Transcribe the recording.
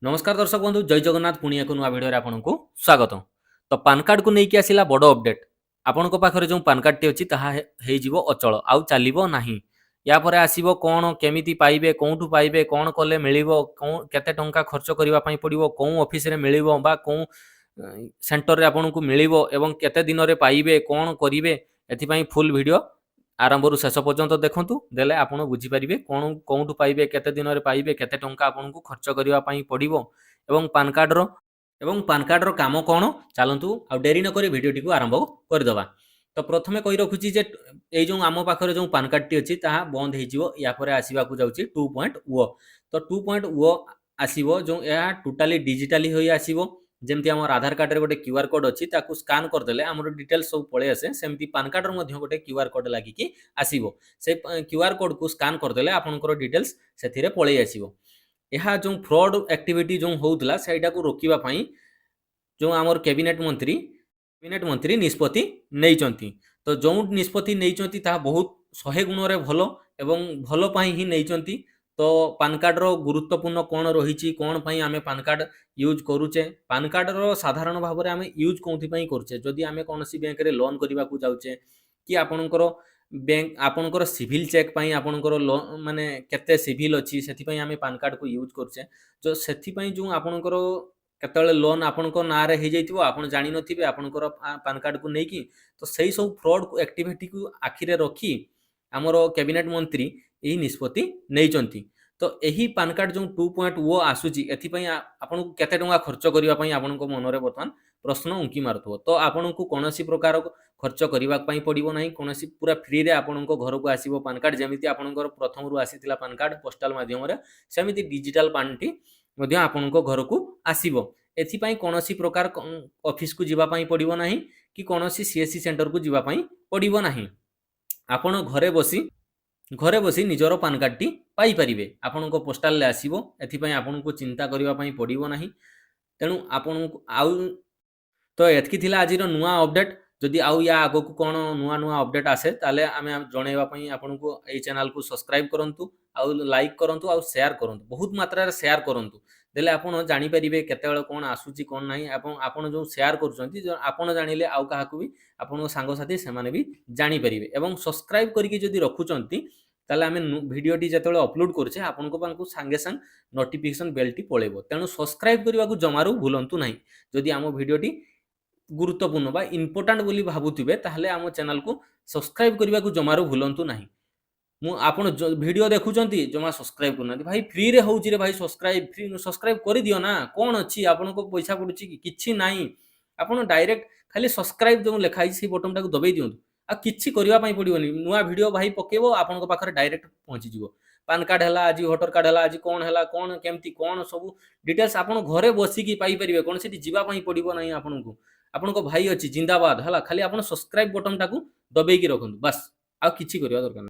नमस्कार दर्शक बंधु जय जगन्नाथ पुणी एक नुआ भिडियो आपको स्वागत। तो पान कार्ड को लेकिन आसला बड़ अपडेट आपण पाखे जो पान कार्ड टी अच्छी अचल आउ चलो ना या आसो कौन केमी पाइबे कौटू पाइबे कौन कले मिल केते टंका खर्च करने पड़ो कौ ऑफिस रे मिल कौ सेंटर रे आपन को मिल केते दिन में पाइबे कौन करेंगे एपाई फुल वीडियो आरंभ रु शेष पर्यंत देखूँ देले आप बुझीपारे कौन कौटू पाइबे केते दिन में पाइबे केते टंका आपन को खर्च करने पड़ो एवं पान कार्ड रो काम कौन चलतु आ डेरी नक भिडटी को आरंभ करदे। तो प्रथमे कही रखुची जे ये जो आम पाखे जो पान कार्ड टी अच्छी बंद हो आसवाक जाऊँगी 2.0। तो 2.0 आसो जो यह टोटाली डिजिटाली हो आसो जमती आम आधार कार्ड रे गोटे क्यूआर कोड अच्छी स्कान करदे आम डिटेल्स सब पलि आसे सेमती पान कार्ड गोटे क्यूआर कोड लगिकी आसो से क्यूआर कोड को स्कान करदे आपंकर डिटेल्स से पलि आसो। यह जो फ्रॉड एक्टिविटी जो होता से रोकने जो आमर कैबिनेट मंत्री निष्पत्ति नहीं। तो जो निष्पत्ति नहीं बहुत 100 गुण रे भल एवं भल ही नहीं। तो पान कार्ड रो गुरुत्वपूर्ण कौन रही कौन पाई आमे पान कार्ड यूज करूचे पान कार्ड रो साधारण भाव में आमे यूज कौन करुचे जदि आमे कौन सी बैंक रे लोन करने को जाऊचे कि आपणकर बैंक आपणकर सिविल चेक पाई आपणकर लोन माने केते सिविल अच्छी से आमे पान कार्ड को यूज करुचे जो से जो आपणकर केतले लोन आपणको ना रे हो जाइथिबो आपण जानि नथिबे आपणकर पान कार्ड को लेकिन तो सही सब फ्रॉड एक्टिविटी को आखिरे रखी आमर कैबिनेट मंत्री यही निष्पत्ति नहीं। तो यही पान कार्ड जो 2.0 आसूची एथिपाई आपन को केते टंका खर्च करिवा पई आपन को मन रे वर्तमान प्रश्न उंकी मारथो। तो आपन को कोनोसी प्रकार खर्च करिवा पई पड़िबो नाही कोनोसी पूरा फ्री रे आपन को घर को आसीबो पान कार्ड जेमिति आपनकर प्रथम रु आसीतिला पान कार्ड पोस्टल माध्यम रे सेमिति डिजिटल पानटी मध्ये आपन को घर को आसीबो। एथिपाई कोनोसी प्रकार ऑफिस को जीवा पई पड़िबो नाही कि कोनोसी सीएससी सेंटर को जीवा पई पड़िबो नाही आपन घरे बसी निजर पान कार्ड टी पाई परिबे आपन को पोस्टल ले आसीबो एथिपाई आपन को चिंता करिवा पई पड़िबो नाही। तेणु आपन आउ तो एतकी थिला आज नुआ अपडेट जदि आउ या आगो को कौन नुआ नुआ अपडेट आसे ताले आमे जणैबा पई आपन को ए चैनल को सब्सक्राइब करंतु आउ लाइक करंतु आउ शेयर करंतु बहुत मात्रा रे शेयर करंतु देले आपन जानि परिबे केते बेले कोन आसुची कोन नाही आपन जो शेयर करछंती जो आपन जानिले आउ काहा को भी आपन सांग साथी से माने भी जानि परिबे एवं सब्सक्राइब करके जदि रखुचंती ताले आमे वीडियो टी जतले अपलोड करछे आपन को पांकु संगे संग नोटिफिकेशन बेल टी पळेबो। तेणु सब्सक्राइब करबा को जमारू भूलंतु नाही जदि आम वीडियो टी गुरुत्वपूर्ण बा इंपोर्टेंट बोली भाबुथिबे ताहले आम चैनल को सब्सक्राइब करबा को जमारू भूलंतु नाही। मु आपण वीडियो देखुचंती जमा सब्सक्राइब करना भाई फ्री रे होउची रे भाई सब्सक्राइब कर दियो ना कोन अछि आपन को पैसा पडुची कि किछि नाही आपण डायरेक्ट खाली सब्सक्राइब जो लिखाई से बटन टाको दबाई दियंतु आ किछि करिवा पई पडियोनी नुआ वीडियो भाई पकेबो आपन को पाखरे डायरेक्ट पहुंची जिवो। पान कार्ड हला आज वोटर कार्ड हला आज कोन हला कोन केमती कोन सब डिटेल्स आपन घरे बसी की पाई परिबे कोन सेठी जीवा पई पडिबो नाही आपन को भाई अछि जिंदाबाद हला खाली आपन सब्सक्राइब बटन टाको दबाई की रखंतु बस आ किछि करिवा दरकार।